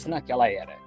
naquela era.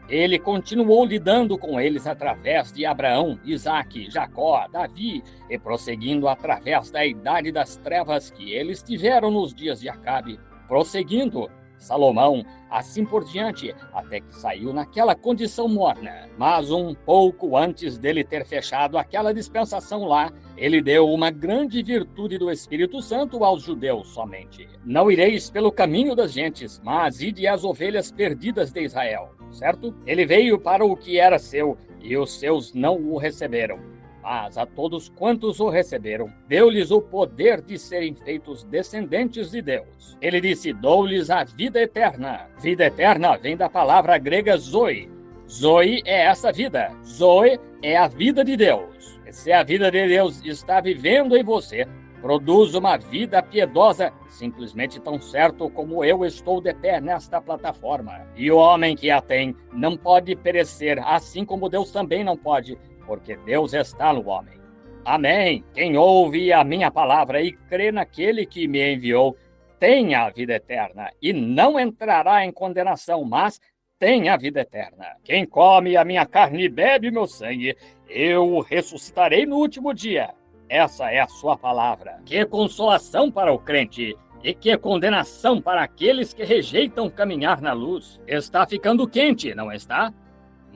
Ele continuou lidando com eles através de Abraão, Isaque, Jacó, Davi, e prosseguindo através da idade das trevas que eles tiveram nos dias de Acabe, prosseguindo Salomão, assim por diante, até que saiu naquela condição morna. Mas um pouco antes dele ter fechado aquela dispensação lá, ele deu uma grande virtude do Espírito Santo aos judeus somente. Não ireis pelo caminho das gentes, mas ide às ovelhas perdidas de Israel, certo? Ele veio para o que era seu, e os seus não o receberam. Mas a todos quantos o receberam, deu-lhes o poder de serem feitos descendentes de Deus. Ele disse, dou-lhes a vida eterna. Vida eterna vem da palavra grega zoe. Zoe é essa vida. Zoe é a vida de Deus. E se a vida de Deus está vivendo em você, produz uma vida piedosa, simplesmente tão certo como eu estou de pé nesta plataforma. E o homem que a tem não pode perecer, assim como Deus também não pode, porque Deus está no homem. Amém. Quem ouve a minha palavra e crê naquele que me enviou, tem a vida eterna, e não entrará em condenação, mas tem a vida eterna. Quem come a minha carne e bebe meu sangue, eu o ressuscitarei no último dia. Essa é a sua palavra. Que consolação para o crente, e que condenação para aqueles que rejeitam caminhar na luz. Está ficando quente, não está?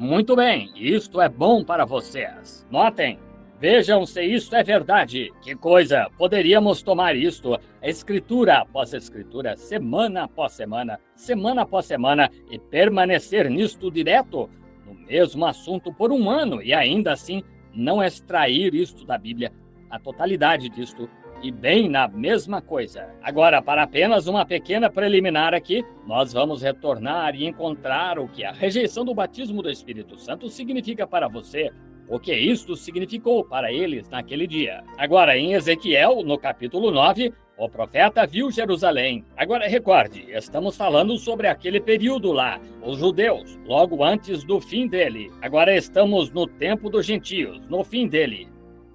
Muito bem, isto é bom para vocês. Notem, vejam se isto é verdade. Que coisa, poderíamos tomar isto, escritura após escritura, semana após semana, e permanecer nisto direto, no mesmo assunto por um ano, e ainda assim não extrair isto da Bíblia, a totalidade disto, e bem na mesma coisa. Agora, para apenas uma pequena preliminar aqui, nós vamos retornar e encontrar o que a rejeição do batismo do Espírito Santo significa para você, o que isto significou para eles naquele dia. Agora, em Ezequiel, no capítulo 9, o profeta viu Jerusalém. Agora, recorde, estamos falando sobre aquele período lá, os judeus, logo antes do fim dele. Agora estamos no tempo dos gentios, no fim dele.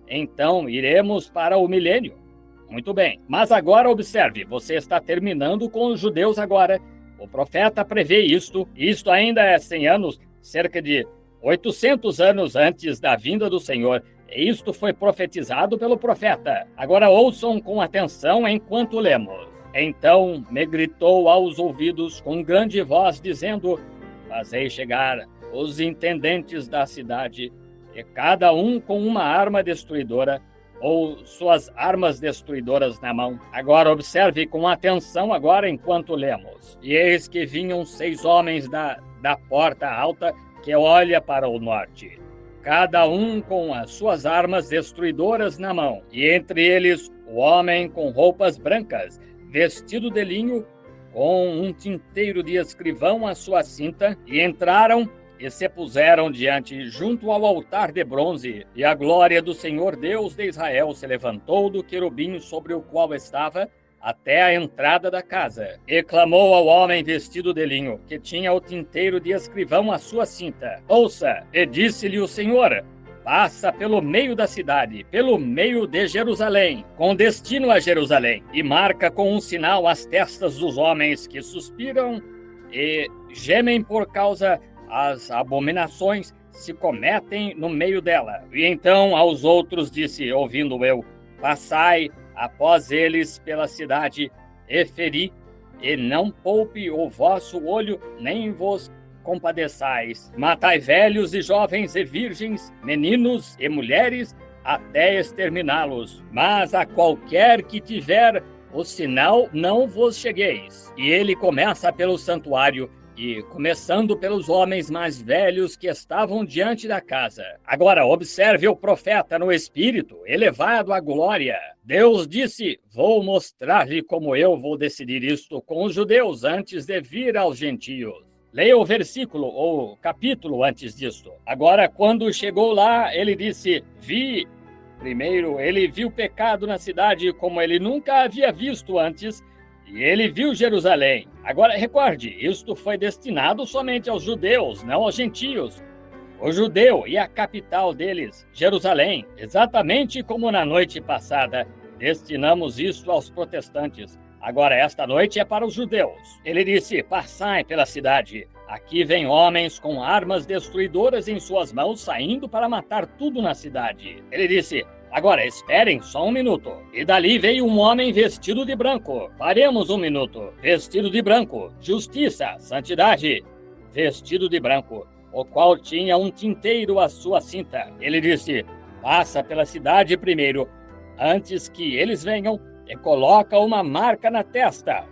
Então, iremos para o milênio. Muito bem, mas agora observe, você está terminando com os judeus agora. O profeta prevê isto ainda é 100 anos, cerca de 800 anos antes da vinda do Senhor. E isto foi profetizado pelo profeta. Agora ouçam com atenção enquanto lemos. Então me gritou aos ouvidos com grande voz, dizendo, fazei chegar os intendentes da cidade, e cada um com uma arma destruidora, ou suas armas destruidoras na mão. Agora observe com atenção agora enquanto lemos. E eis que vinham 6 homens da porta alta que olha para o norte, cada um com as suas armas destruidoras na mão, e entre eles o homem com roupas brancas, vestido de linho, com um tinteiro de escrivão à sua cinta, e entraram e se puseram diante, junto ao altar de bronze, e a glória do Senhor Deus de Israel se levantou do querubim sobre o qual estava, até a entrada da casa, e clamou ao homem vestido de linho, que tinha o tinteiro de escrivão à sua cinta. Ouça, e disse-lhe o Senhor, passa pelo meio da cidade, pelo meio de Jerusalém, com destino a Jerusalém, e marca com um sinal as testas dos homens que suspiram e gemem por causa as abominações se cometem no meio dela. E então aos outros disse, ouvindo eu, passai após eles pela cidade, e feri, e não poupe o vosso olho, nem vos compadeçais. Matai velhos e jovens e virgens, meninos e mulheres, até exterminá-los. Mas a qualquer que tiver o sinal, não vos chegueis. E ele começa pelo santuário, e começando pelos homens mais velhos que estavam diante da casa. Agora observe o profeta no espírito, elevado à glória. Deus disse, vou mostrar-lhe como eu vou decidir isto com os judeus antes de vir aos gentios. Leia o versículo ou capítulo antes disto. Agora, quando chegou lá, ele disse, primeiro, ele viu pecado na cidade como ele nunca havia visto antes, e ele viu Jerusalém. Agora, recorde, isto foi destinado somente aos judeus, não aos gentios. O judeu e a capital deles, Jerusalém, exatamente como na noite passada, destinamos isto aos protestantes, Agora esta noite é para os judeus. Ele disse: passai pela cidade. Aqui vêm homens com armas destruidoras em suas mãos, saindo para matar tudo na cidade. Ele disse: agora esperem só um minuto. E dali veio um homem vestido de branco. Paremos um minuto. Vestido de branco. Justiça, santidade. Vestido de branco, o qual tinha um tinteiro à sua cinta. Ele disse: passa pela cidade primeiro, antes que eles venham, e coloca uma marca na testa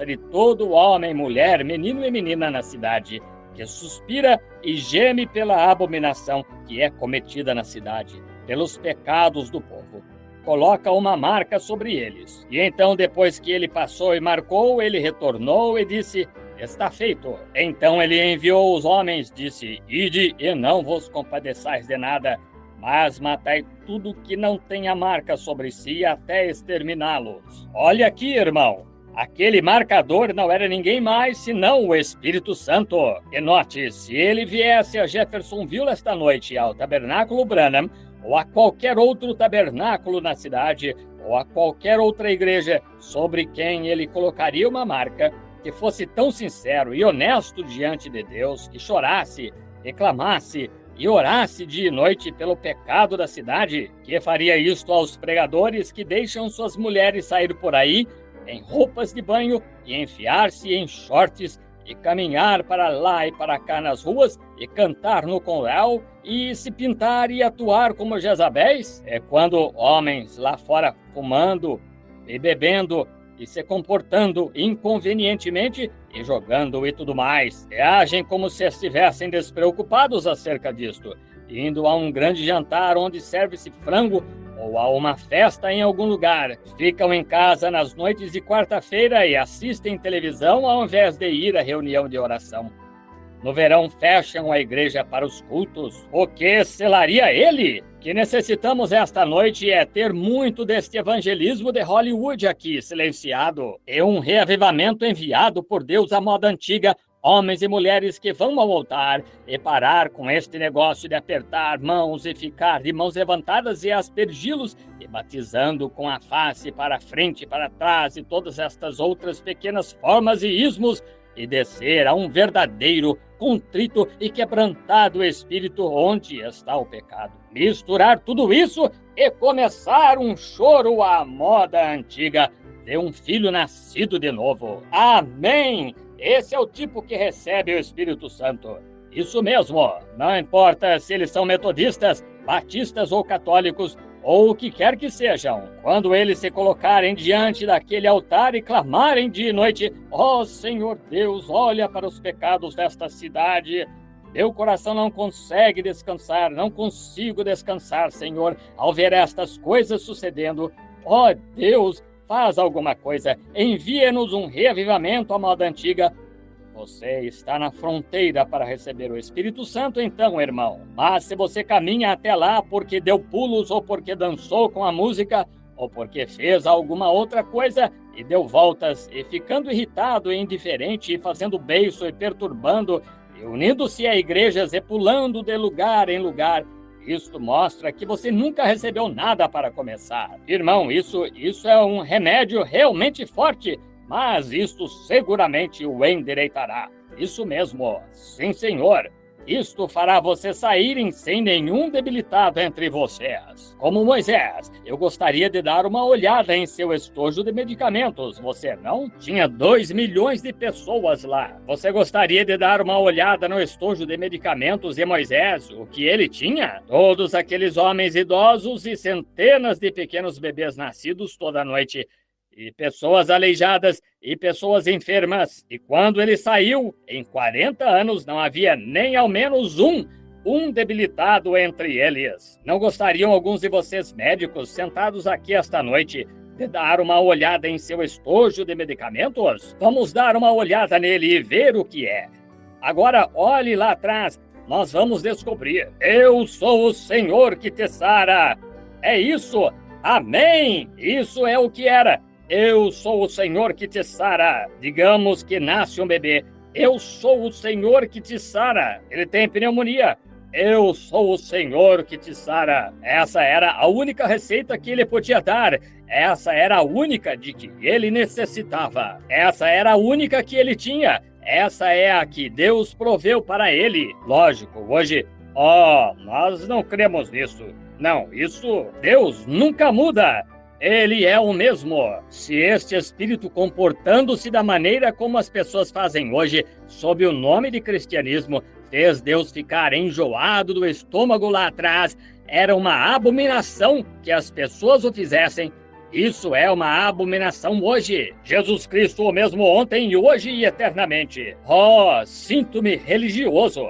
de todo homem, mulher, menino e menina na cidade, que suspira e geme pela abominação que é cometida na cidade, pelos pecados do povo. Coloca uma marca sobre eles. E então, depois que ele passou e marcou, ele retornou e disse: está feito. Então ele enviou os homens, disse: ide e não vos compadeçais de nada, mas matai tudo que não tenha marca sobre si até exterminá-los. Olha aqui, irmão. Aquele marcador não era ninguém mais senão o Espírito Santo. E note, se ele viesse a Jeffersonville esta noite ao Tabernáculo Branham, ou a qualquer outro tabernáculo na cidade, ou a qualquer outra igreja sobre quem ele colocaria uma marca, que fosse tão sincero e honesto diante de Deus, que chorasse, reclamasse e orasse dia e noite pelo pecado da cidade, que faria isto aos pregadores que deixam suas mulheres sair por aí em roupas de banho e enfiar-se em shorts e caminhar para lá e para cá nas ruas e cantar no conréu e se pintar e atuar como Jezabéis? É quando homens lá fora fumando e bebendo e se comportando inconvenientemente e jogando e tudo mais. E agem como se estivessem despreocupados acerca disto, indo a um grande jantar onde serve-se frango ou a uma festa em algum lugar. Ficam em casa nas noites de quarta-feira e assistem televisão ao invés de ir à reunião de oração. No verão fecham a igreja para os cultos. O que selaria ele? O que necessitamos esta noite é ter muito deste evangelismo de Hollywood aqui silenciado e um reavivamento enviado por Deus à moda antiga, homens e mulheres que vão ao altar e parar com este negócio de apertar mãos e ficar de mãos levantadas e aspergi-los e batizando com a face para frente, para trás e todas estas outras pequenas formas e ismos e descer a um verdadeiro, contrito e quebrantado espírito onde está o pecado. Misturar tudo isso e começar um choro à moda antiga de um filho nascido de novo. Amém! Esse é o tipo que recebe o Espírito Santo. Isso mesmo, não importa se eles são metodistas, batistas ou católicos, ou o que quer que sejam, quando eles se colocarem diante daquele altar e clamarem dia e noite: ó Senhor Deus, olha para os pecados desta cidade. Meu coração não consegue descansar, não consigo descansar, Senhor, ao ver estas coisas sucedendo. Ó Deus, faz alguma coisa, envia-nos um reavivamento à moda antiga. Você está na fronteira para receber o Espírito Santo, então, irmão. Mas se você caminha até lá porque deu pulos, ou porque dançou com a música, ou porque fez alguma outra coisa e deu voltas, e ficando irritado e indiferente, e fazendo beiço e perturbando, e unindo-se a igrejas e pulando de lugar em lugar, isto mostra que você nunca recebeu nada para começar. Irmão, isso é um remédio realmente forte, mas isto seguramente o endireitará. Isso mesmo, sim, senhor. Isto fará vocês saírem sem nenhum debilitado entre vocês. Como Moisés, eu gostaria de dar uma olhada em seu estojo de medicamentos. Você não? Tinha 2 milhões de pessoas lá. Você gostaria de dar uma olhada no estojo de medicamentos de Moisés? O que ele tinha? Todos aqueles homens idosos e centenas de pequenos bebês nascidos toda noite. E pessoas aleijadas e pessoas enfermas. E quando ele saiu, em 40 anos, não havia nem ao menos um debilitado entre eles. Não gostariam alguns de vocês médicos sentados aqui esta noite de dar uma olhada em seu estojo de medicamentos? Vamos dar uma olhada nele e ver o que é. Agora olhe lá atrás, nós vamos descobrir. Eu sou o Senhor que te sara. É isso. Amém. Isso é o que era. Eu sou o Senhor que te sara. Digamos que nasce um bebê. Eu sou o Senhor que te sara. Ele tem pneumonia. Eu sou o Senhor que te sara. Essa era a única receita que ele podia dar. Essa era a única de que ele necessitava. Essa era a única que ele tinha. Essa é a que Deus proveu para ele. Lógico, hoje, nós não cremos nisso. Não, isso Deus nunca muda. Ele é o mesmo. Se este espírito, comportando-se da maneira como as pessoas fazem hoje, sob o nome de cristianismo, fez Deus ficar enjoado do estômago lá atrás, era uma abominação que as pessoas o fizessem. Isso é uma abominação hoje. Jesus Cristo o mesmo ontem, hoje e eternamente. Sinto-me religioso.